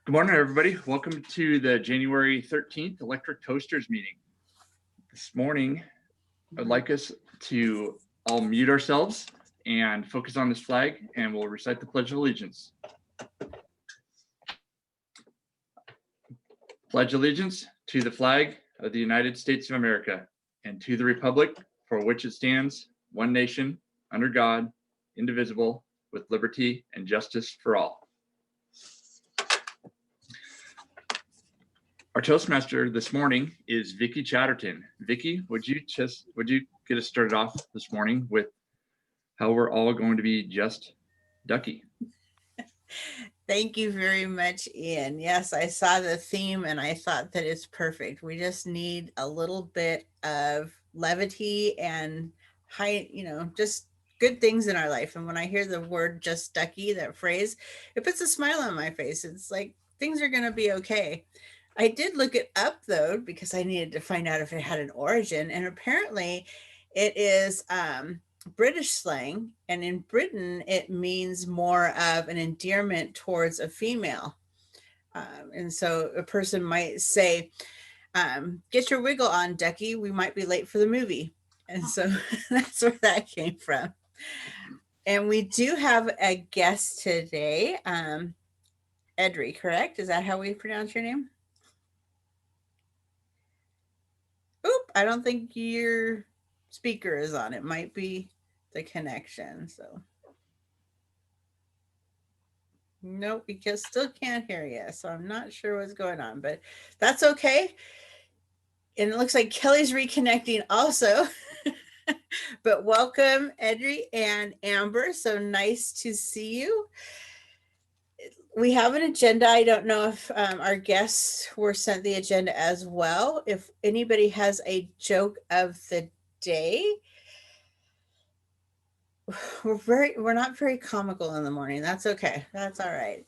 Good morning, everybody. Welcome to the January 13th Electric Toasters meeting. This morning, I'd like us to all mute ourselves and focus on this flag, and we'll recite the Pledge of Allegiance. Pledge allegiance to the flag of the United States of America and to the republic for which it stands, one nation, under God, indivisible, with liberty and justice for all. Our Toastmaster this morning is Vicki Chatterton. Vicki, would you get us started off this morning with how we're all going to be just Ducky? Thank you very much, Ian. Yes, I saw the theme and I thought that it's perfect. We just need a little bit of levity and just good things in our life. And when I hear the word just Ducky, that phrase, it puts a smile on my face. It's like things are going to be okay. I did look it up though, because I needed to find out if it had an origin. And apparently it is British slang. And in Britain, it means more of an endearment towards a female. And so a person might say, get your wiggle on, Ducky. We might be late for the movie. And so that's where that came from. And we do have a guest today, Edry, correct? Is that how we pronounce your name? Oop, I don't think your speaker is on. It might be the connection. So nope, we just still can't hear you. So I'm not sure what's going on, but that's okay. And it looks like Kelly's reconnecting also. But welcome, Edry and Amber. So nice to see you. We have an agenda. I don't know if our guests were sent the agenda as well. If anybody has a joke of the day, we're not very comical in the morning. That's okay. That's all right.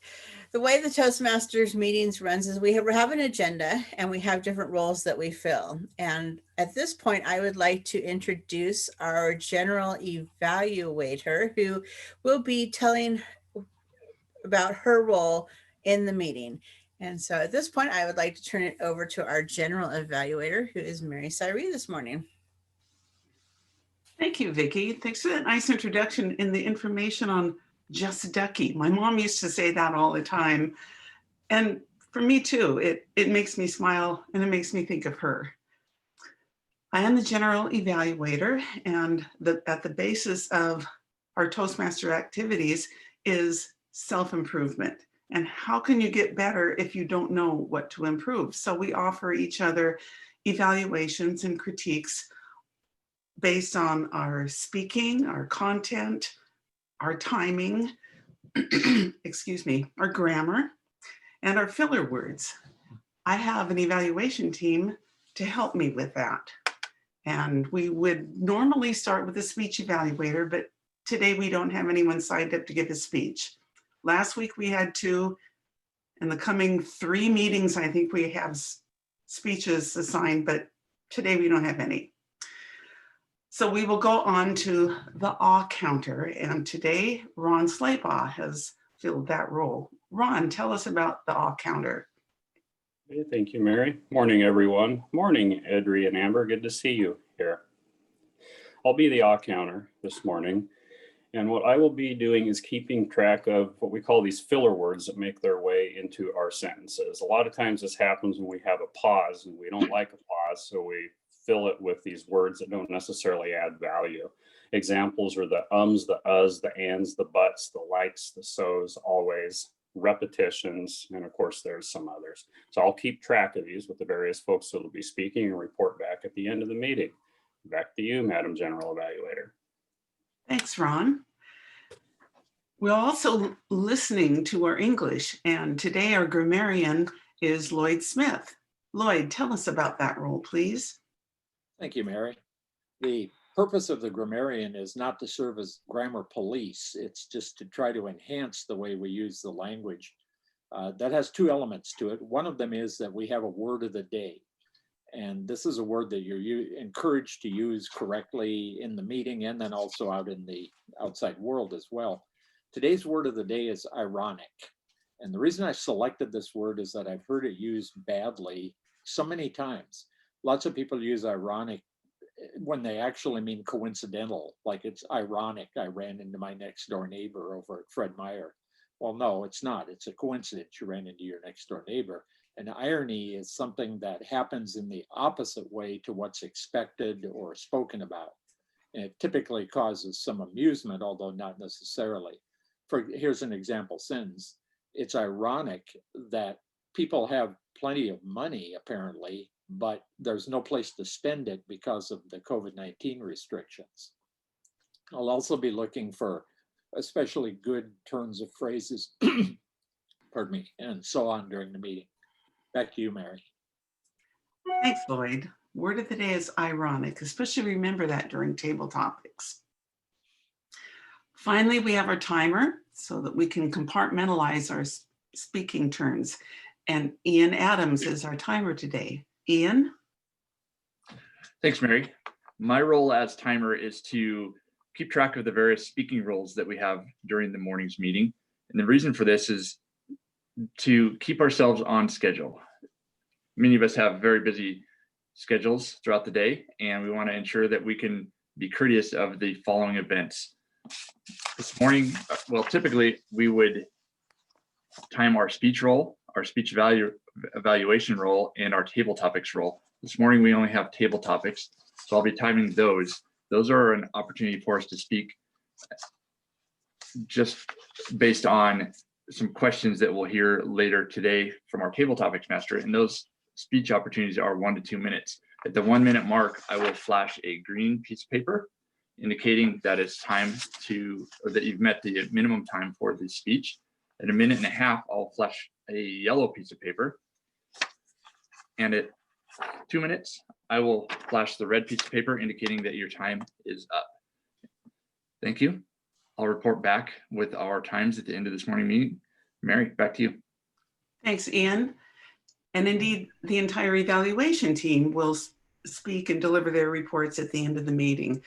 The way the Toastmasters meetings runs is we have an agenda and we have different roles that we fill. And at this point, I would like to introduce our general evaluator, who will be telling about her role in the meeting. And so at this point, I would like to turn it over to our general evaluator, who is Mary Cyree this morning. Thank you, Vicki. Thanks for that nice introduction and the information on just Ducky. My mom used to say that all the time. And for me too, it makes me smile and it makes me think of her. I am the general evaluator, and at the basis of our Toastmaster activities is self-improvement. And how can you get better if you don't know what to improve? So we offer each other evaluations and critiques based on our speaking, our content, our timing, excuse me, our grammar, and our filler words. I have an evaluation team to help me with that. And we would normally start with a speech evaluator, but today we don't have anyone signed up to give a speech. Last week we had 2. In the coming 3 meetings, I think we have speeches assigned, but today we don't have any. So we will go on to the awe counter, and today Ron Slabaugh has filled that role. Ron, tell us about the awe counter. Hey, thank you, Mary. Morning, everyone. Morning, Edry and Amber. Good to see you here. I'll be the awe counter this morning, and what I will be doing is keeping track of what we call these filler words that make their way into our sentences. A lot of times this happens when we have a pause, and we don't like a pause, so we fill it with these words that don't necessarily add value. Examples are the ums, the us, the ands, the buts, the likes, the so's, always, repetitions, and of course there's some others. So I'll keep track of these with the various folks that will be speaking and report back at the end of the meeting. Back to you, Madam General Evaluator. Thanks, Ron. We're also listening to our English, and today our grammarian is Lloyd Smith. Lloyd, tell us about that role, please. Thank you, Mary. The purpose of the grammarian is not to serve as grammar police. It's just to try to enhance the way we use the language. That has 2 elements to it. One of them is that we have a word of the day. And this is a word that you're encouraged to use correctly in the meeting and then also out in the outside world as well. Today's word of the day is ironic. And the reason I selected this word is that I've heard it used badly so many times. Lots of people use ironic when they actually mean coincidental, like it's ironic I ran into my next door neighbor over at Fred Meyer. Well, no, it's not. It's a coincidence you ran into your next door neighbor. And irony is something that happens in the opposite way to what's expected or spoken about. And it typically causes some amusement, although not necessarily. Here's an example sentence. It's ironic that people have plenty of money, apparently, but there's no place to spend it because of the COVID-19 restrictions. I'll also be looking for especially good turns of phrases, pardon me, and so on during the meeting. Back to you, Mary. Thanks, Lloyd. Word of the day is ironic, especially remember that during table topics. Finally, we have our timer so that we can compartmentalize our speaking turns. And Ian Adams is our timer today. Ian? Thanks, Mary. My role as timer is to keep track of the various speaking roles that we have during the morning's meeting. And the reason for this is to keep ourselves on schedule. Many of us have very busy schedules throughout the day, and we want to ensure that we can be courteous of the following events. This morning, well, typically we would time our speech role, our speech evaluation role, and our table topics role. This morning, we only have table topics, so I'll be timing those. Those are an opportunity for us to speak just based on some questions that we'll hear later today from our table topics master, and those speech opportunities are 1 to 2 minutes. At the 1 minute mark, I will flash a green piece of paper indicating that it's time to, or that you've met the minimum time for the speech. At 1.5 minutes, I'll flash a yellow piece of paper. And at 2 minutes, I will flash the red piece of paper indicating that your time is up. Thank you. I'll report back with our times at the end of this morning meeting. Mary, back to you. Thanks, Ian. And indeed, the entire evaluation team will speak and deliver their reports at the end of the meeting.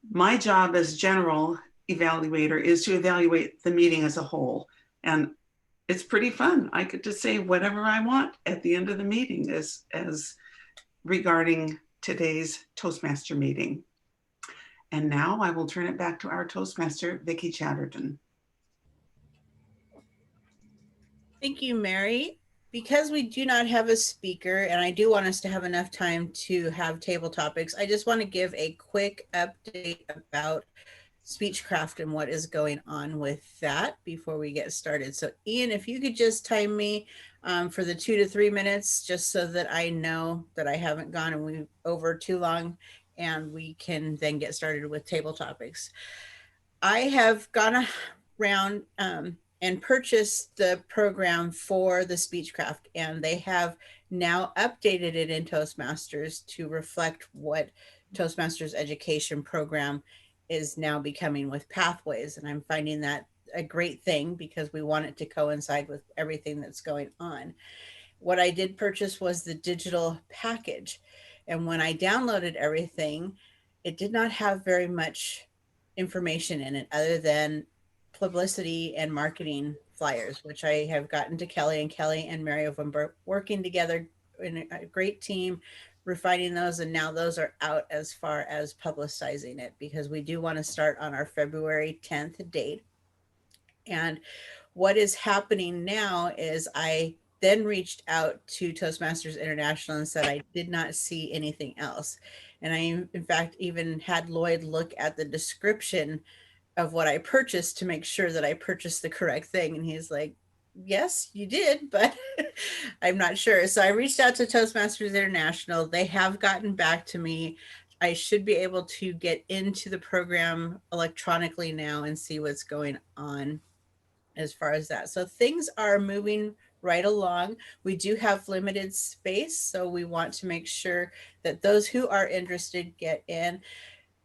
My job as general evaluator is to evaluate the meeting as a whole. And it's pretty fun. I could just say whatever I want at the end of the meeting as regarding today's Toastmaster meeting. And now I will turn it back to our Toastmaster, Vicki Chatterton. Thank you, Mary. Because we do not have a speaker, and I do want us to have enough time to have table topics, I just want to give a quick update about Speechcraft and what is going on with that before we get started. So Ian, if you could just time me for the 2 to 3 minutes, just so that I know that I haven't gone over too long, and we can then get started with table topics. I have gone around and purchased the program for the Speechcraft, and they have now updated it in Toastmasters to reflect what Toastmasters education program is now becoming with Pathways. And I'm finding that a great thing because we want it to coincide with everything that's going on. What I did purchase was the digital package. And when I downloaded everything, it did not have very much information in it other than publicity and marketing flyers, which I have gotten to Kelly, and Mary have been working together in a great team, refining those, and now those are out as far as publicizing it, because we do want to start on our February 10th date. And what is happening now is I then reached out to Toastmasters International and said I did not see anything else. And I, in fact, even had Lloyd look at the description of what I purchased to make sure that I purchased the correct thing. And he's like, yes, you did, but I'm not sure. So I reached out to Toastmasters International. They have gotten back to me. I should be able to get into the program electronically now and see what's going on as far as that. So things are moving right along. We do have limited space, so we want to make sure that those who are interested get in.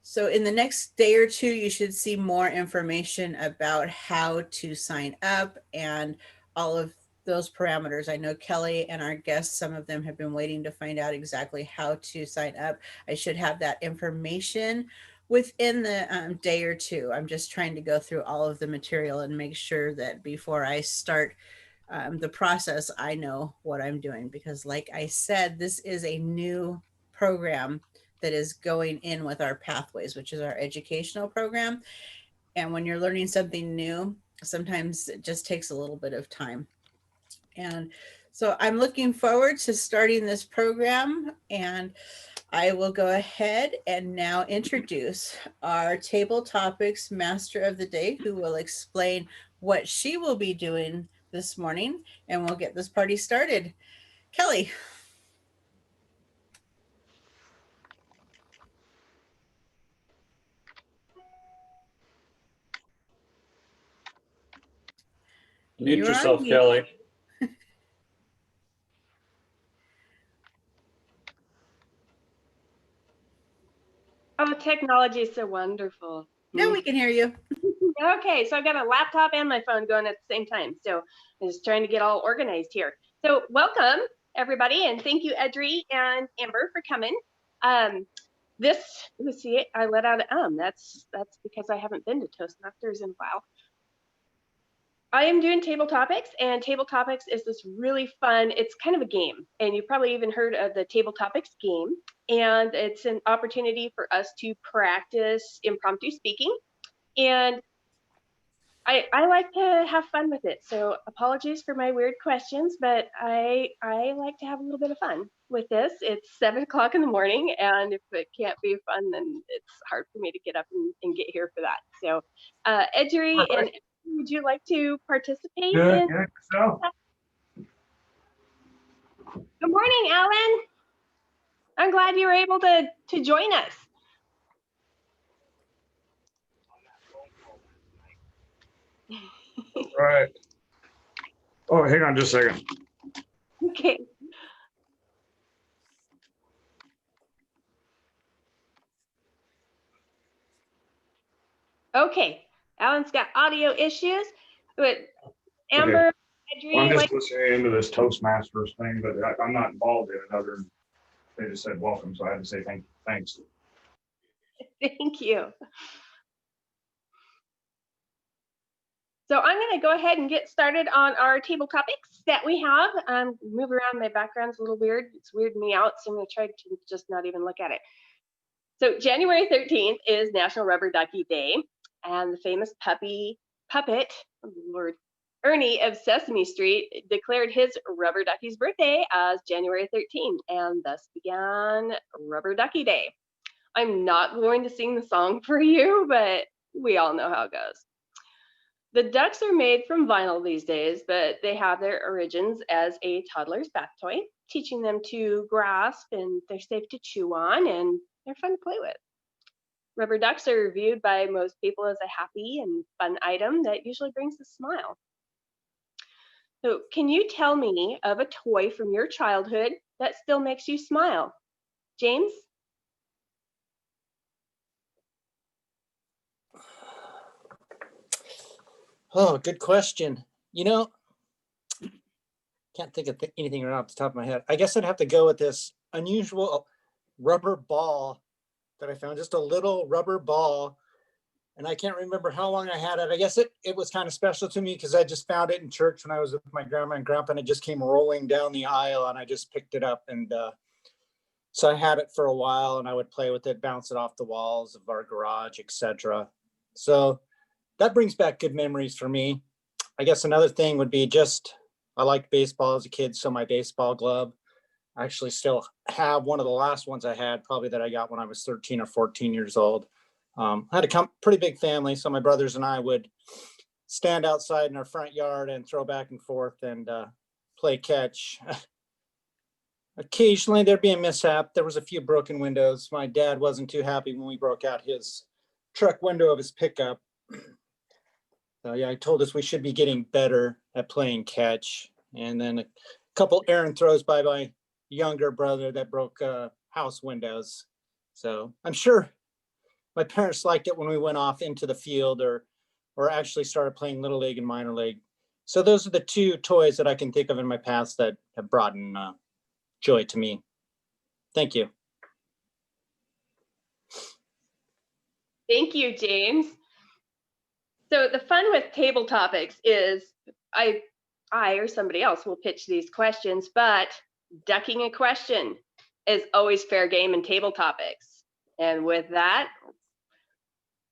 So in the next day or two, you should see more information about how to sign up and all of those parameters. I know Kelly and our guests, some of them have been waiting to find out exactly how to sign up. I should have that information within the day or two. I'm just trying to go through all of the material and make sure that before I start the process, I know what I'm doing, because like I said, this is a new program that is going in with our Pathways, which is our educational program. And when you're learning something new, sometimes it just takes a little bit of time. And so I'm looking forward to starting this program, and I will go ahead and now introduce our Table Topics Master of the Day, who will explain what she will be doing this morning, and we'll get this party started. Kelly. Mute You're on yourself, mute. Kelly. Oh, technology is so wonderful. Now we can hear you. Okay, so I've got a laptop and my phone going at the same time. So I'm just trying to get all organized here. So welcome, everybody, and thank you, Edri and Amber, for coming. Let's see, I let out an that's because I haven't been to Toastmasters in a while. I am doing Table Topics, and Table Topics is this really fun, it's kind of a game, and you probably even heard of the Table Topics game, and it's an opportunity for us to practice impromptu speaking, and I like to have fun with it. So apologies for my weird questions, but I like to have a little bit of fun with this. It's 7 o'clock in the morning, and if it can't be fun, then it's hard for me to get up and get here for that. So Edri and would you like to participate? Good, good. So, Good morning, Alan. I'm glad you were able to join us. right. Oh, hang on just a second. Okay. Okay, Alan's got audio issues, but Amber, Edri, I'm just listening into this Toastmasters thing, but I'm not involved in it other than they just said welcome, so I had to say thanks. thank you. So I'm going to go ahead and get started on our table topics that we have. Move around, my background's a little weird. It's weirding me out, so I'm going to try to just not even look at it. So January 13th is National Rubber Ducky Day, and the famous puppet, oh Lord, Ernie of Sesame Street declared his Rubber Ducky's birthday as January 13th, and thus began Rubber Ducky Day. I'm not going to sing the song for you, but we all know how it goes. The ducks are made from vinyl these days, but they have their origins as a toddler's bath toy, teaching them to grasp, and they're safe to chew on, and they're fun to play with. Rubber ducks are viewed by most people as a happy and fun item that usually brings a smile. So can you tell me of a toy from your childhood that still makes you smile? James? Oh, good question. You know, can't think of anything right off the top of my head. I guess I'd have to go with this unusual rubber ball that I found, just a little rubber ball. And I can't remember how long I had it. I guess it was kind of special to me because I just found it in church when I was with my grandma and grandpa, and it just came rolling down the aisle, and I just picked it up. And so I had it for a while, and I would play with it, bounce it off the walls of our garage, etc. So that brings back good memories for me. I guess another thing would be just, I liked baseball as a kid, so my baseball glove. I actually still have one of the last ones I had, probably that I got when I was 13 or 14 years old. I had a pretty big family, so my brothers and I would stand outside in our front yard and throw back and forth and play catch. Occasionally there'd be a mishap. There was a few broken windows. My dad wasn't too happy when we broke out his truck window of his pickup. So yeah, he told us we should be getting better at playing catch. And then a couple errant throws by my younger brother that broke house windows. So I'm sure my parents liked it when we went off into the field or actually started playing little league and minor league. So those are the two toys that I can think of in my past that have brought in joy to me. Thank you. Thank you, James. So the fun with table topics is I I or somebody else will pitch these questions, but ducking a question is always fair game in table topics. And with that,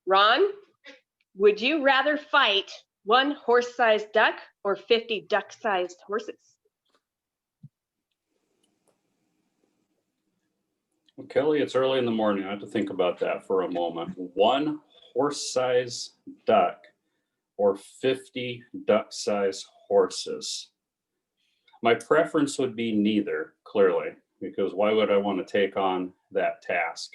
Ron, would you rather fight one horse-sized duck or 50 duck-sized horses? Well, Kelly, it's early in the morning. I have to think about that for a moment. One horse-sized duck or 50 duck-sized horses? My preference would be neither, clearly, because why would I want to take on that task?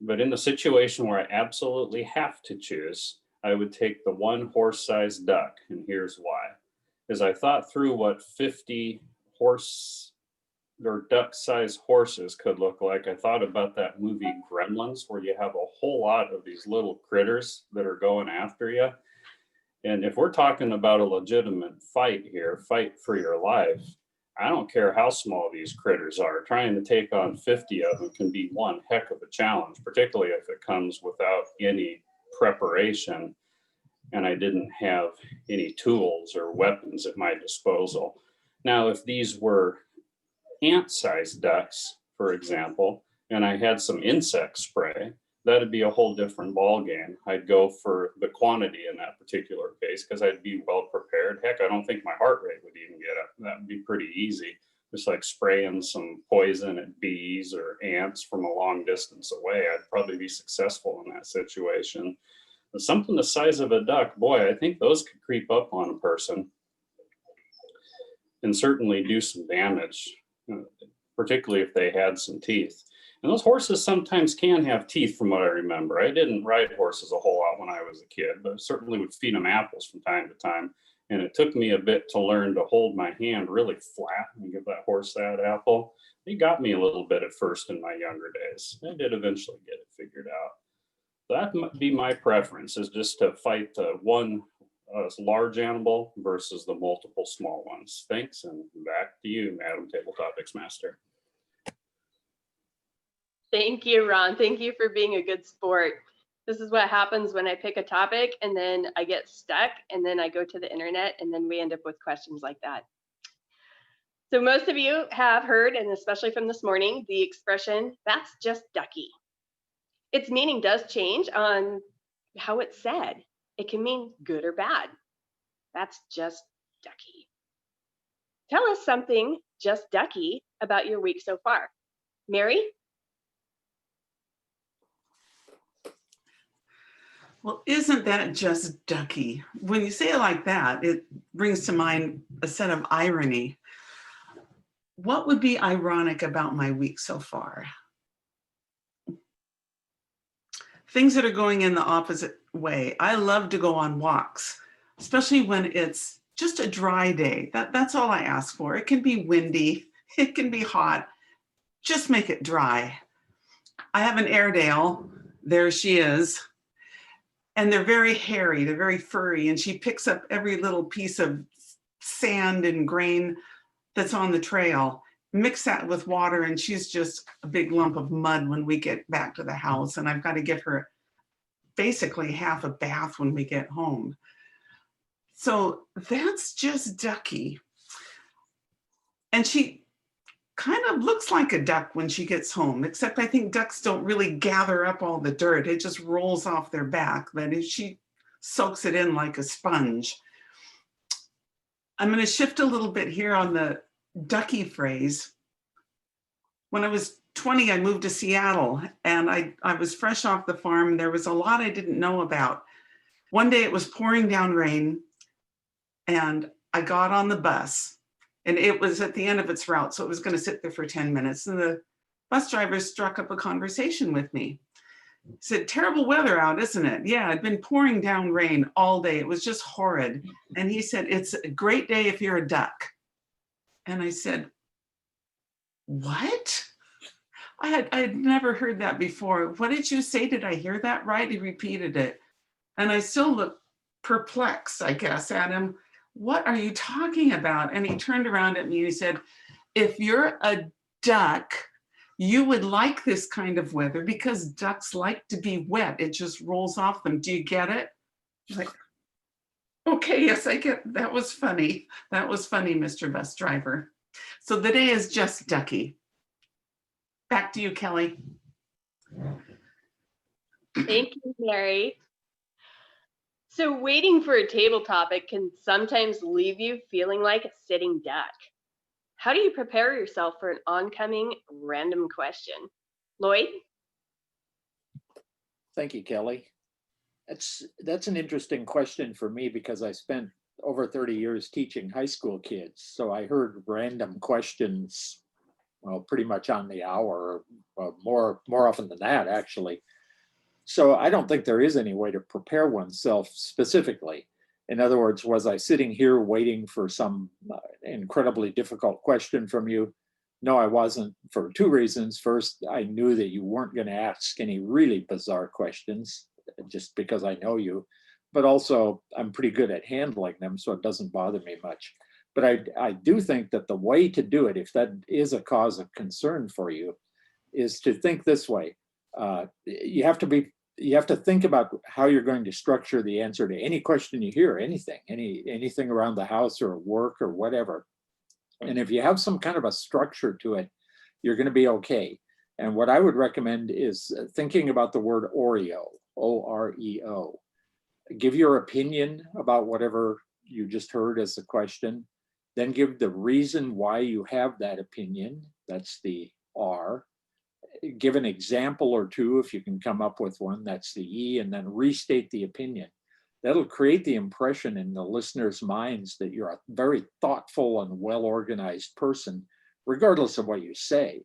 But in the situation where I absolutely have to choose, I would take the one horse-sized duck, and here's why. As I thought through what 50 horse or duck-sized horses could look like, I thought about that movie Gremlins, where you have a whole lot of these little critters that are going after you. And if we're talking about a legitimate fight here, fight for your life, I don't care how small these critters are. Trying to take on 50 of them can be one heck of a challenge, particularly if it comes without any preparation and I didn't have any tools or weapons at my disposal. Now, if these were ant-sized ducks, for example, and I had some insect spray, that'd be a whole different ball game. I'd go for the quantity in that particular case because I'd be well prepared. Heck, I don't think my heart rate would even get up. That would be pretty easy. Just like spraying some poison at bees or ants from a long distance away, I'd probably be successful in that situation. But something the size of a duck, boy, I think those could creep up on a person and certainly do some damage, particularly if they had some teeth. And those horses sometimes can have teeth from what I remember. I didn't ride horses a whole lot when I was a kid, but certainly would feed them apples from time to time. And it took me a bit to learn to hold my hand really flat and give that horse that apple. It got me a little bit at first in my younger days. I did eventually get it figured out. That might be my preference, is just to fight the one large animal versus the multiple small ones. Thanks, and back to you, Madam Table Topics Master. Thank you, Ron. Thank you for being a good sport. This is what happens when I pick a topic and then I get stuck and then I go to the internet and then we end up with questions like that. So most of you have heard, and especially from this morning, the expression, "That's just Ducky." Its meaning does change on how it's said. It can mean good or bad. That's just Ducky. Tell us something just Ducky about your week so far. Mary? Well, isn't that just Ducky? When you say it like that, it brings to mind a set of irony. What would be ironic about my week so far? Things that are going in the opposite way. I love to go on walks, especially when it's just a dry day. That's all I ask for. It can be windy, it can be hot, just make it dry. I have an Airedale, there she is, and they're very hairy, they're very furry, and she picks up every little piece of sand and grain that's on the trail, mix that with water, and she's just a big lump of mud when we get back to the house, and I've got to give her basically half a bath when we get home. So that's just Ducky. And she kind of looks like a duck when she gets home, except I think ducks don't really gather up all the dirt. It just rolls off their back, but she soaks it in like a sponge. I'm going to shift a little bit here on the Ducky phrase. When I was 20, I moved to Seattle and I was fresh off the farm. There was a lot I didn't know about. One day it was pouring down rain and I got on the bus and it was at the end of its route. So it was going to sit there for 10 minutes. And the bus driver struck up a conversation with me. He said, "Terrible weather out, isn't it?" Yeah, it'd been pouring down rain all day. It was just horrid. And he said, "It's a great day if you're a duck." And I said, "What?" I had never heard that before. "What did you say? Did I hear that right?" He repeated it. And I still looked perplexed, I guess, at him. "What are you talking about?" And he turned around at me and he said, "If you're a duck, you would like this kind of weather because ducks like to be wet. It just rolls off them. Do you get it?" Like, Okay, yes, I get, that was funny. That was funny, Mr. Bus Driver. So the day is just Ducky. Back to you, Kelly. Thank you, Mary. So waiting for a table topic can sometimes leave you feeling like a sitting duck. How do you prepare yourself for an oncoming random question? Lloyd? Thank you, Kelly. That's an interesting question for me because I spent over 30 years teaching high school kids. So I heard random questions, well, pretty much on the hour, more often than that, actually. So I don't think there is any way to prepare oneself specifically. In other words, was I sitting here waiting for some incredibly difficult question from you? No, I wasn't, for two reasons. First, I knew that you weren't going to ask any really bizarre questions just because I know you, but also I'm pretty good at handling them, so it doesn't bother me much. But I do think that the way to do it, if that is a cause of concern for you, is to think this way. You have to think about how you're going to structure the answer to any question you hear, anything around the house or at work or whatever. And if you have some kind of a structure to it, you're going to be okay. And what I would recommend is thinking about the word Oreo, O-R-E-O. Give your opinion about whatever you just heard as a question, then give the reason why you have that opinion, that's the R. Give an example or two if you can come up with one, that's the E, and then restate the opinion. That'll create the impression in the listeners' minds that you're a very thoughtful and well-organized person, regardless of what you say.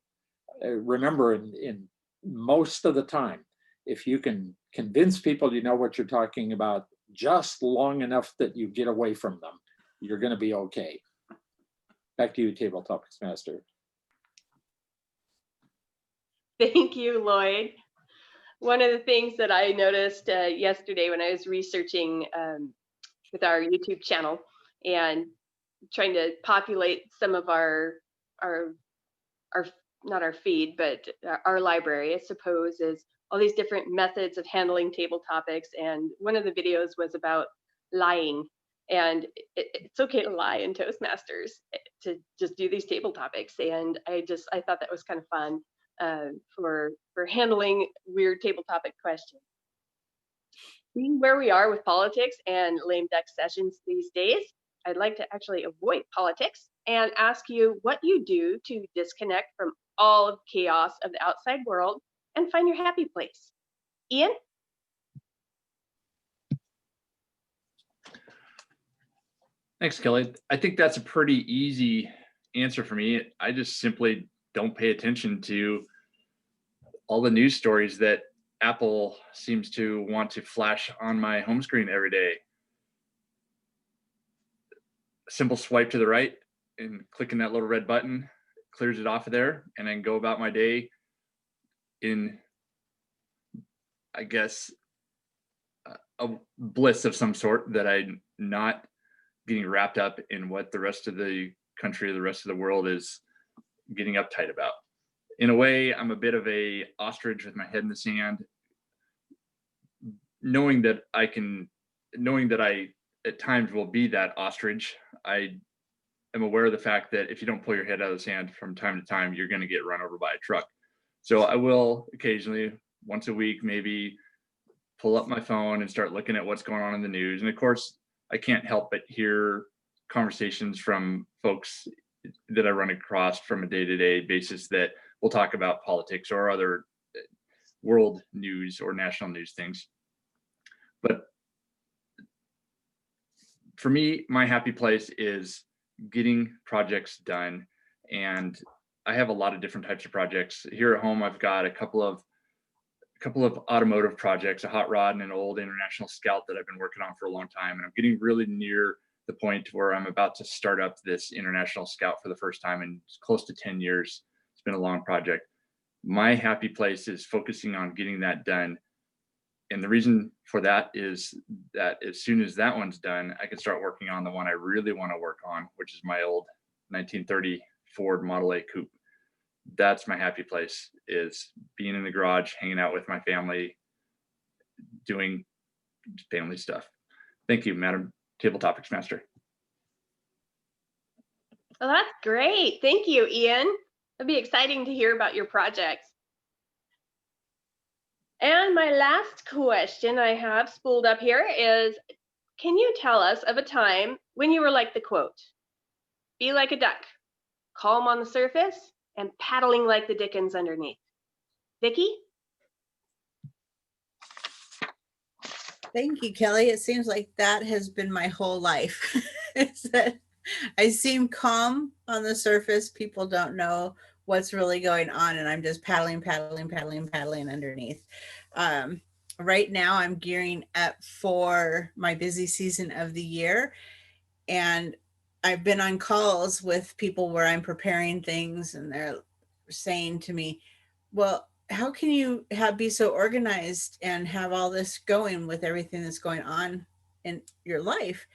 Remember, in most of the time, if you can convince people you know what you're talking about just long enough that you get away from them, you're going to be okay. Back to you, Table Topics Master. Thank you, Lloyd. One of the things that I noticed yesterday when I was researching with our YouTube channel and trying to populate some of our not our feed, but our library, I suppose, is all these different methods of handling table topics. And one of the videos was about lying. And it's okay to lie in Toastmasters, to just do these table topics. And I thought that was kind of fun for handling weird table topic questions. Being where we are with politics and lame duck sessions these days, I'd like to actually avoid politics and ask you what you do to disconnect from all of the chaos of the outside world and find your happy place. Ian? Thanks, Kelly. I think that's a pretty easy answer for me. I just simply don't pay attention to all the news stories that Apple seems to want to flash on my home screen every day. A simple swipe to the right and clicking that little red button clears it off of there, and then go about my day in, I guess, a bliss of some sort, that I'm not getting wrapped up in what the rest of the country or the rest of the world is getting uptight about. In a way, I'm a bit of a ostrich with my head in the sand, knowing that I at times will be that ostrich. I am aware of the fact that if you don't pull your head out of the sand from time to time, you're going to get run over by a truck. So I will occasionally, once a week, maybe pull up my phone and start looking at what's going on in the news. And of course, I can't help but hear conversations from folks that I run across from a day-to-day basis that will talk about politics or other world news or national news things. But for me, my happy place is getting projects done. And I have a lot of different types of projects. Here at home, I've got a couple of automotive projects, a hot rod and an old International Scout that I've been working on for a long time. And I'm getting really near the point where I'm about to start up this International Scout for the first time in close to 10 years. It's been a long project. My happy place is focusing on getting that done. And the reason for that is that as soon as that one's done, I can start working on the one I really want to work on, which is my old 1930 Ford Model A Coupe. That's my happy place, is being in the garage, hanging out with my family, doing family stuff. Thank you, Madam Table Topics Master. Well, that's great. Thank you, Ian. It'll be exciting to hear about your projects. And my last question I have spooled up here is, can you tell us of a time when you were like the quote, be like a duck, calm on the surface and paddling like the dickens underneath? Vicki? Thank you, Kelly. It seems like that has been my whole life. Is that I seem calm on the surface. People don't know what's really going on, and I'm just paddling underneath. Right now, I'm gearing up for my busy season of the year, and I've been on calls with people where I'm preparing things, and they're saying to me, well, how can you be so organized and have all this going with everything that's going on in your life?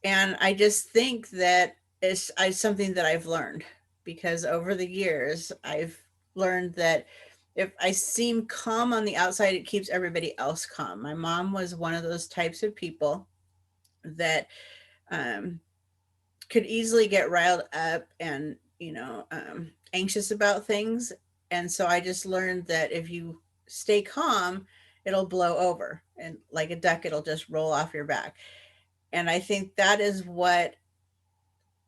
And I just think that it's something that I've learned, because over the years, I've learned that if I seem calm on the outside, it keeps everybody else calm. My mom was one of those types of people that could easily get riled up and, anxious about things. And so I just learned that if you stay calm, it'll blow over, and like a duck, it'll just roll off your back. And I think that is what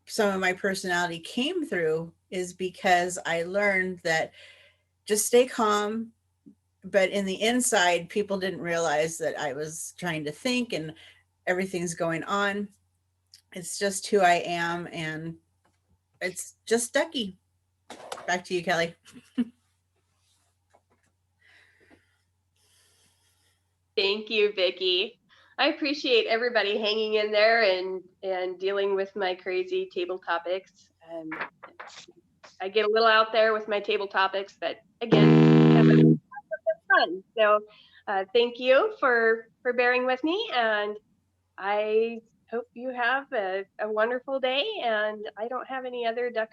some of my personality came through, is because I learned that just stay calm. But in the inside, people didn't realize that I was trying to think and everything's going on. It's just who I am, and it's just Ducky. Back to you, Kelly. Thank you, Vicki. I appreciate everybody hanging in there and dealing with my crazy table topics. I get a little out there with my table topics, but again, fun. So thank you for bearing with me, and I hope you have a wonderful day. And I don't have any other duck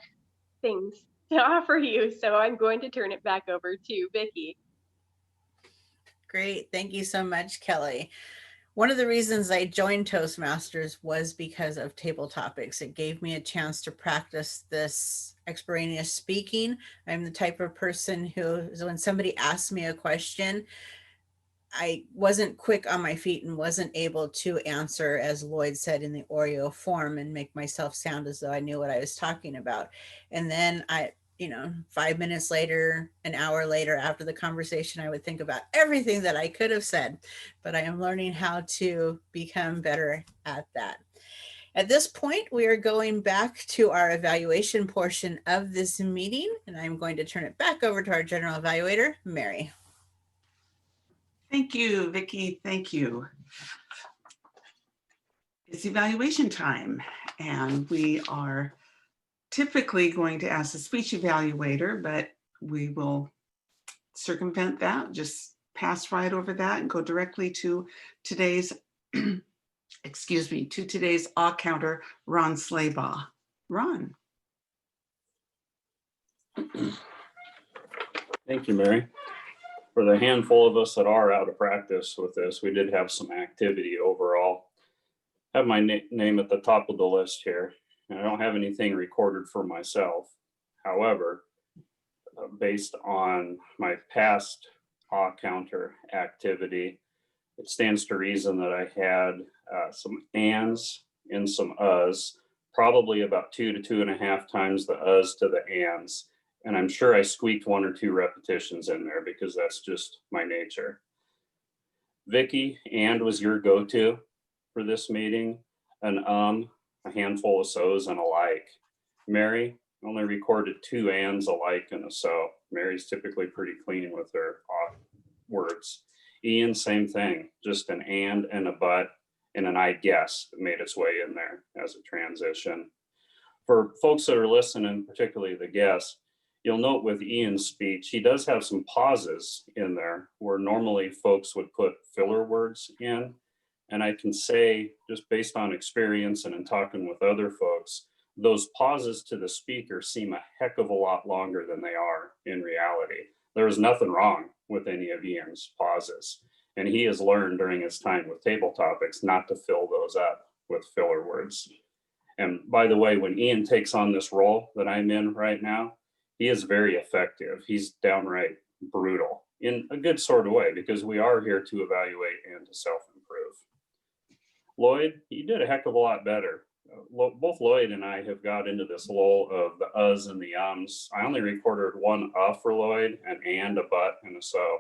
things to offer you, so I'm going to turn it back over to Vicki. Great. Thank you so much, Kelly. One of the reasons I joined Toastmasters was because of table topics. It gave me a chance to practice this extemporaneous speaking. I'm the type of person who, when somebody asks me a question, I wasn't quick on my feet and wasn't able to answer, as Lloyd said, in the Oreo form and make myself sound as though I knew what I was talking about. And then 5 minutes later, an hour later, after the conversation, I would think about everything that I could have said, but I am learning how to become better at that. At this point, we are going back to our evaluation portion of this meeting, and I'm going to turn it back over to our general evaluator, Mary. Thank you, Vicki. Thank you. It's evaluation time, and we are typically going to ask the speech evaluator, but we will circumvent that, just pass right over that and go directly to today's, to today's awe counter, Ron Slaybaugh. Ron. Thank you, Mary. For the handful of us that are out of practice with this, we did have some activity overall. I have my name at the top of the list here. I don't have anything recorded for myself. However, based on my past awe counter activity, it stands to reason that I had some ands and some uhs, probably about 2 to 2.5 times the uhs to the ands. And I'm sure I squeaked 1 or 2 repetitions in there because that's just my nature. Vicki, and was your go-to for this meeting, an a handful of so's, and a like. Mary only recorded 2 ands, a like, and a so. Mary's typically pretty clean with her words. Ian, same thing, just an and a but, and an I guess that made its way in there as a transition. For folks that are listening, particularly the guests, you'll note with Ian's speech, he does have some pauses in there where normally folks would put filler words in. And I can say, just based on experience and in talking with other folks, those pauses to the speaker seem a heck of a lot longer than they are in reality. There is nothing wrong with any of Ian's pauses. And he has learned during his time with table topics not to fill those up with filler words. And by the way, when Ian takes on this role that I'm in right now, he is very effective. He's downright brutal in a good sort of way, because we are here to evaluate and to self-improve. Lloyd, you did a heck of a lot better. Both Lloyd and I have got into this lull of the uhs and the ums. I only recorded one for Lloyd, an and, a but, and a so.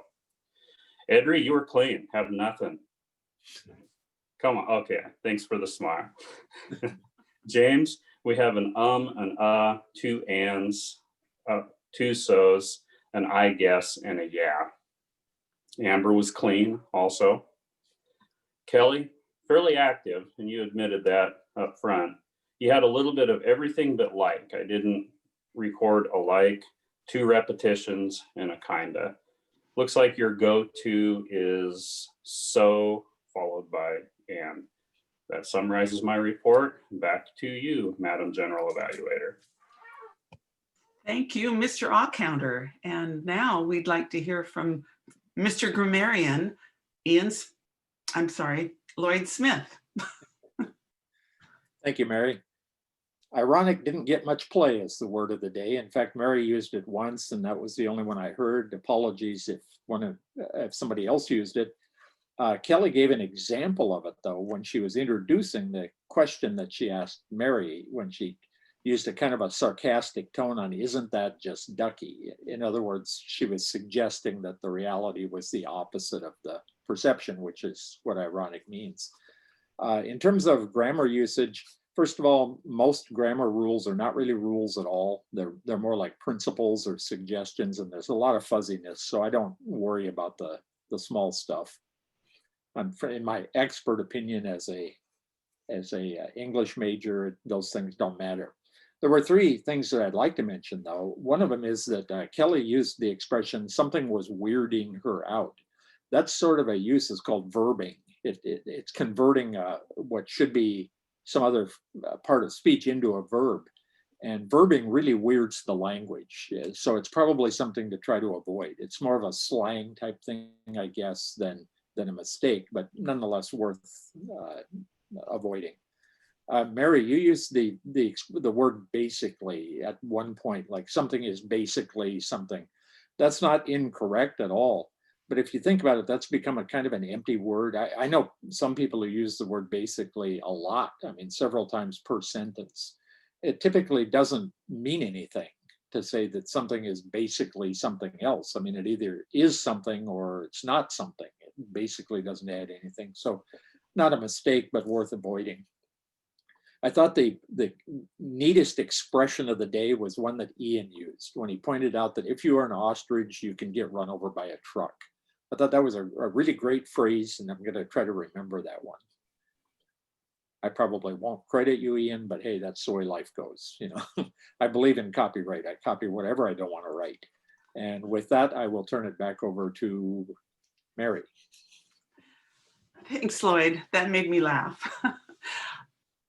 Edry, you were clean, have nothing. Come on, okay, thanks for the smile. James, we have an two ands, two so's, an I guess, and a yeah. Amber was clean also. Kelly, fairly active, and you admitted that up front. You had a little bit of everything but like. I didn't record a like, 2 repetitions, and a kinda. Looks like your go-to is so, followed by and. That summarizes my report. Back to you, Madam General Evaluator. Thank you, Mr. Counter. And now we'd like to hear from Mr. Grammarian, Lloyd Smith. Thank you, Mary. Ironic didn't get much play as the word of the day. In fact, Mary used it once, and that was the only one I heard. Apologies if somebody else used it. Kelly gave an example of it, though, when she was introducing the question that she asked Mary, when she used a kind of a sarcastic tone on, isn't that just Ducky? In other words, she was suggesting that the reality was the opposite of the perception, which is what ironic means. In terms of grammar usage, first of all, most grammar rules are not really rules at all. They're more like principles or suggestions, and there's a lot of fuzziness, so I don't worry about the small stuff. In my expert opinion, as a English major, those things don't matter. There were 3 things that I'd like to mention, though. One of them is that Kelly used the expression, something was weirding her out. That sort of a use is called verbing. It's converting what should be some other part of speech into a verb. And verbing really weirds the language. So it's probably something to try to avoid. It's more of a slang type thing, I guess, than a mistake, but nonetheless worth avoiding. Mary, you used the word basically at one point, like something is basically something. That's not incorrect at all. But if you think about it, that's become a kind of an empty word. I know some people who use the word basically a lot. I mean, several times per sentence. It typically doesn't mean anything to say that something is basically something else. I mean, it either is something or it's not something. It basically doesn't add anything. So not a mistake, but worth avoiding. I thought the neatest expression of the day was one that Ian used when he pointed out that if you are an ostrich, you can get run over by a truck. I thought that was a really great phrase, and I'm going to try to remember that one. I probably won't credit you, Ian, but hey, that's the way life goes. You know, I believe in copyright. I copy whatever I don't want to write. And with that, I will turn it back over to Mary. Thanks, Lloyd. That made me laugh.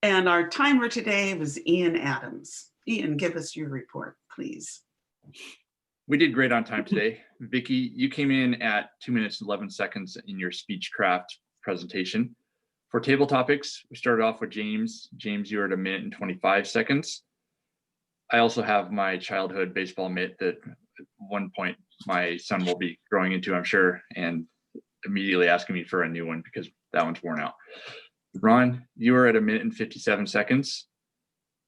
And our timer today was Ian Adams. Ian, give us your report, please. We did great on time today. Vicki, you came in at 2 minutes and 11 seconds in your Speechcraft presentation. For table topics, we started off with James. James, you were at 1 minute and 25 seconds. I also have my childhood baseball mitt that at one point my son will be growing into, I'm sure, and immediately asking me for a new one because that one's worn out. Ron, you were at 1 minute and 57 seconds.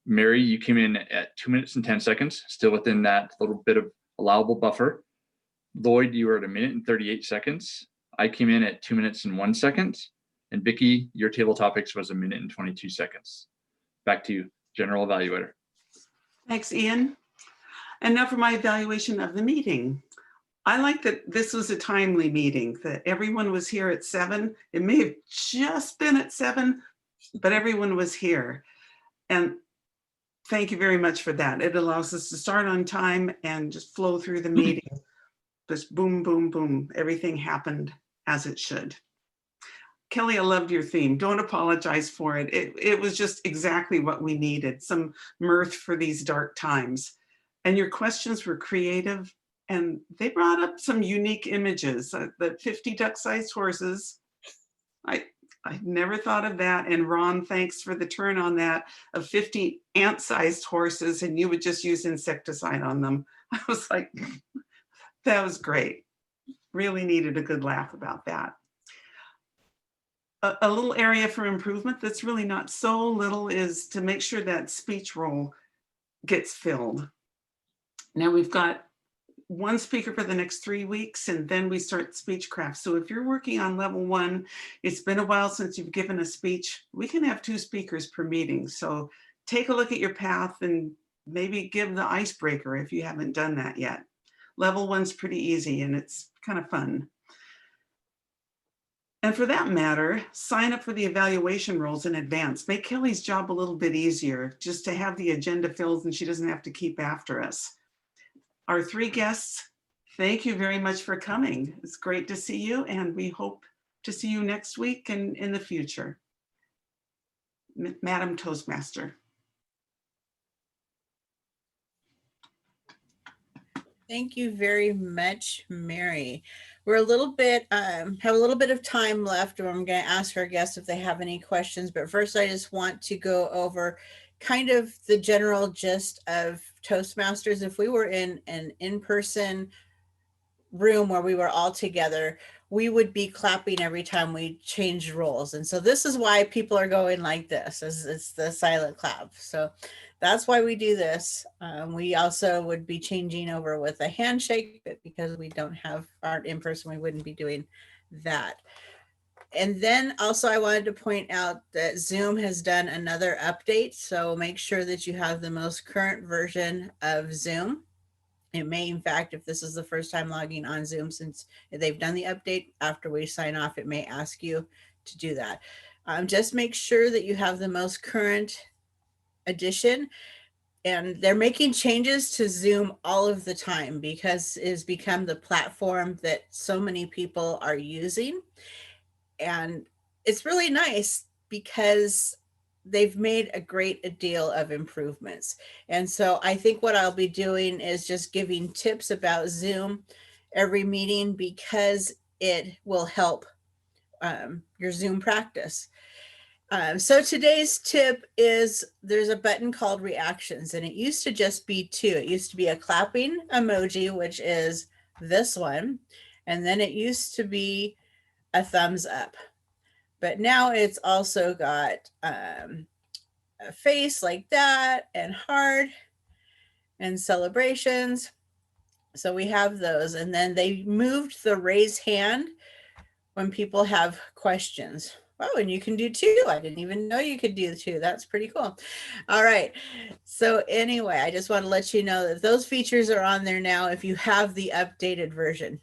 Mary, you came in at 2 minutes and 10 seconds, still within that little bit of allowable buffer. Lloyd, you were at 1 minute and 38 seconds. I came in at 2 minutes and 1 second. And Vicki, your table topics was 1 minute and 22 seconds. Back to you, General Evaluator. Thanks, Ian. And now for my evaluation of the meeting. I like that this was a timely meeting, that everyone was here at 7. It may have just been at 7, but everyone was here. And thank you very much for that. It allows us to start on time and just flow through the meeting. Just boom, boom, boom. Everything happened as it should. Kelly, I loved your theme. Don't apologize for it. It was just exactly what we needed, some mirth for these dark times. And your questions were creative, and they brought up some unique images. The 50 duck-sized horses, I never thought of that. And Ron, thanks for the turn on that of 50 ant-sized horses, and you would just use insecticide on them. I was like, that was great. Really needed a good laugh about that. A little area for improvement that's really not so little is to make sure that speech role gets filled. Now we've got one speaker for the next 3 weeks, and then we start speechcraft. So if you're working on level 1, it's been a while since you've given a speech, we can have 2 speakers per meeting. So take a look at your path and maybe give the icebreaker if you haven't done that yet. Level 1's pretty easy and it's kind of fun. And for that matter, sign up for the evaluation roles in advance. Make Kelly's job a little bit easier, just to have the agenda filled and she doesn't have to keep after us. Our 3 guests, thank you very much for coming. It's great to see you, and we hope to see you next week and in the future. Madam Toastmaster. Thank you very much, Mary. We're a little bit, have a little bit of time left, and I'm going to ask our guests if they have any questions. But first, I just want to go over kind of the general gist of Toastmasters. If we were in an in-person room where we were all together, we would be clapping every time we changed roles. And so this is why people are going like this, it's the silent clap. So that's why we do this. We also would be changing over with a handshake, but because we don't have art in person, we wouldn't be doing that. And then also I wanted to point out that Zoom has done another update. So make sure that you have the most current version of Zoom. It may, in fact, if this is the first time logging on Zoom since they've done the update, after we sign off, it may ask you to do that. Just make sure that you have the most current edition. And they're making changes to Zoom all of the time because it has become the platform that so many people are using. And it's really nice because they've made a great deal of improvements. And so I think what I'll be doing is just giving tips about Zoom every meeting because it will help your Zoom practice. So today's tip is there's a button called reactions, and it used to just be 2. It used to be a clapping emoji, which is this one. And then it used to be a thumbs up. But now it's also got a face like that, and heart, and celebrations. So we have those. And then they moved the raise hand when people have questions. Oh, and you can do 2. I didn't even know you could do 2. That's pretty cool. All right. So anyway, I just want to let you know that those features are on there now if you have the updated version.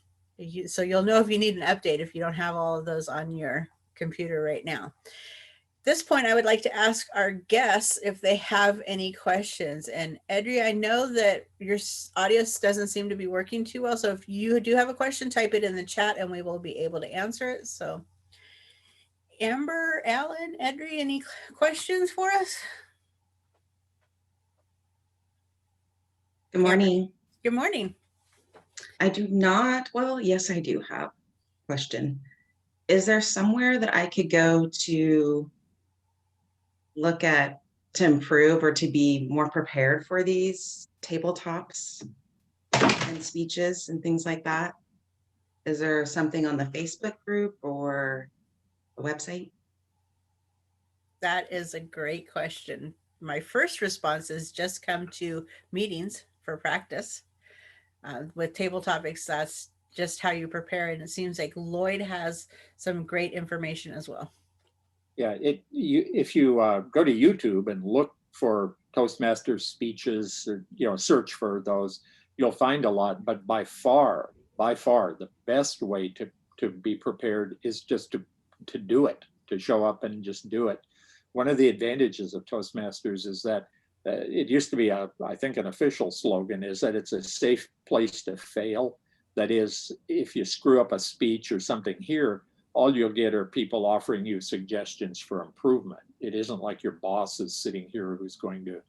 So you'll know if you need an update if you don't have all of those on your computer right now. At this point, I would like to ask our guests if they have any questions. And Edri, I know that your audio doesn't seem to be working too well. So if you do have a question, type it in the chat and we will be able to answer it. So Amber, Alan, Edri, any questions for us? Good morning. Good morning. I do not, well, yes, I do have a question. Is there somewhere that I could go to look at to improve or to be more prepared for these tabletops and speeches and things like that? Is there something on the Facebook group or a website? That is a great question. My first response is just come to meetings for practice. With table topics, that's just how you prepare. And it seems like Lloyd has some great information as well. Yeah, if you go to YouTube and look for Toastmasters speeches, or, search for those, you'll find a lot. But by far, the best way to be prepared is just to do it, to show up and just do it. One of the advantages of Toastmasters is that it used to be, I think, an official slogan is that it's a safe place to fail. That is, if you screw up a speech or something here, all you'll get are people offering you suggestions for improvement. It isn't like your boss is sitting here who's going to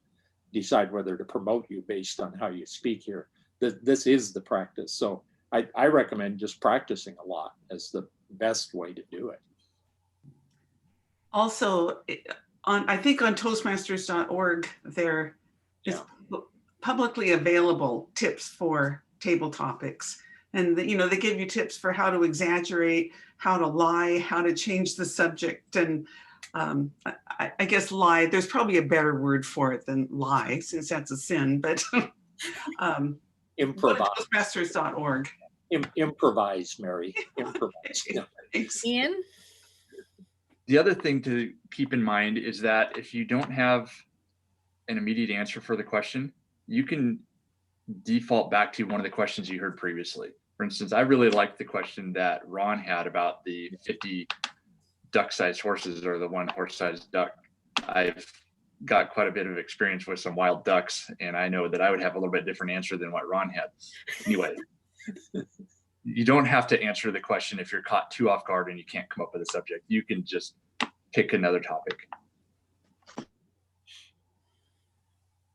decide whether to promote you based on how you speak here. This is the practice. So I recommend just practicing a lot as the best way to do it. Also, I think on Toastmasters.org, there is publicly available tips for table topics. And they give you tips for how to exaggerate, how to lie, how to change the subject. And I guess lie, there's probably a better word for it than lie, since that's a sin, but Improvise. Toastmasters.org. Improvise, Mary. Improvise. Yeah. Thanks. Ian? The other thing to keep in mind is that if you don't have an immediate answer for the question, you can default back to one of the questions you heard previously. For instance, I really liked the question that Ron had about the 50 duck-sized horses or the one horse-sized duck. I've got quite a bit of experience with some wild ducks, and I know that I would have a little bit different answer than what Ron had. Anyway, you don't have to answer the question if you're caught too off guard and you can't come up with a subject. You can just pick another topic.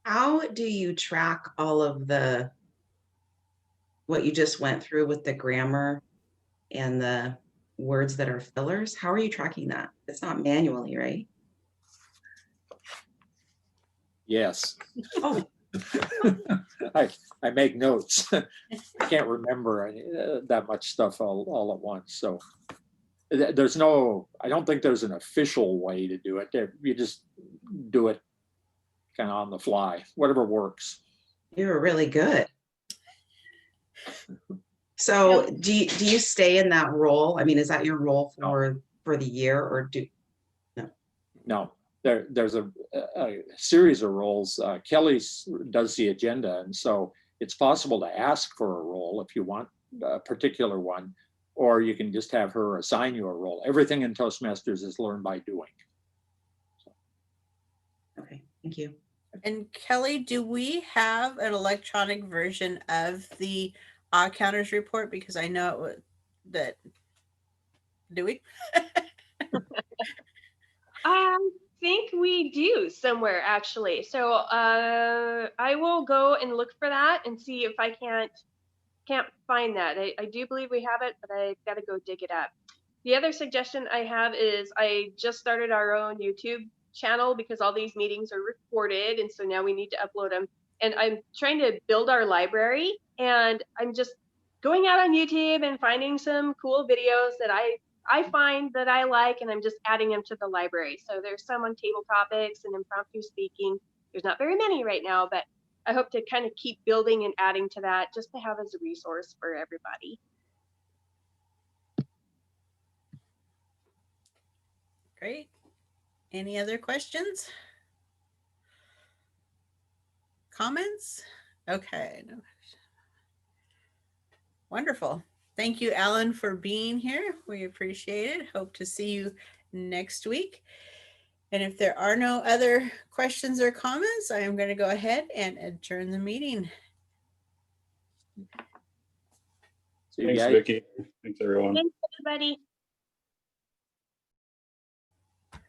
How do you track all of what you just went through with the grammar and the words that are fillers? How are you tracking that? It's not manually, right? Yes. Oh, I make notes. I can't remember that much stuff all at once. So there's I don't think there's an official way to do it. You just do it kind of on the fly, whatever works. you were really good. So do you stay in that role? I mean, is that your role for the year, or No, there's a series of roles. Kelly does the agenda, and so it's possible to ask for a role if you want a particular one, or you can just have her assign you a role. Everything in Toastmasters is learned by doing. okay, thank you. And Kelly, do we have an electronic version of the counters report? Because I know that, do we? I think we do somewhere, actually. So I will go and look for that and see if I can't find that. I do believe we have it, but I got to go dig it up. The other suggestion I have is I just started our own YouTube channel because all these meetings are recorded, and so now we need to upload them. And I'm trying to build our library, and I'm just going out on YouTube and finding some cool videos that I find that I like, and I'm just adding them to the library. So there's some on table topics and impromptu speaking. There's not very many right now, but I hope to kind of keep building and adding to that just to have as a resource for everybody. Great. Any other questions? Comments? Okay. No. Wonderful. Thank you, Alan, for being here. We appreciate it. Hope to see you next week. And if there are no other questions or comments, I am going to go ahead and adjourn the meeting. Thanks, Vicki. Thanks, everyone. Thanks, everybody.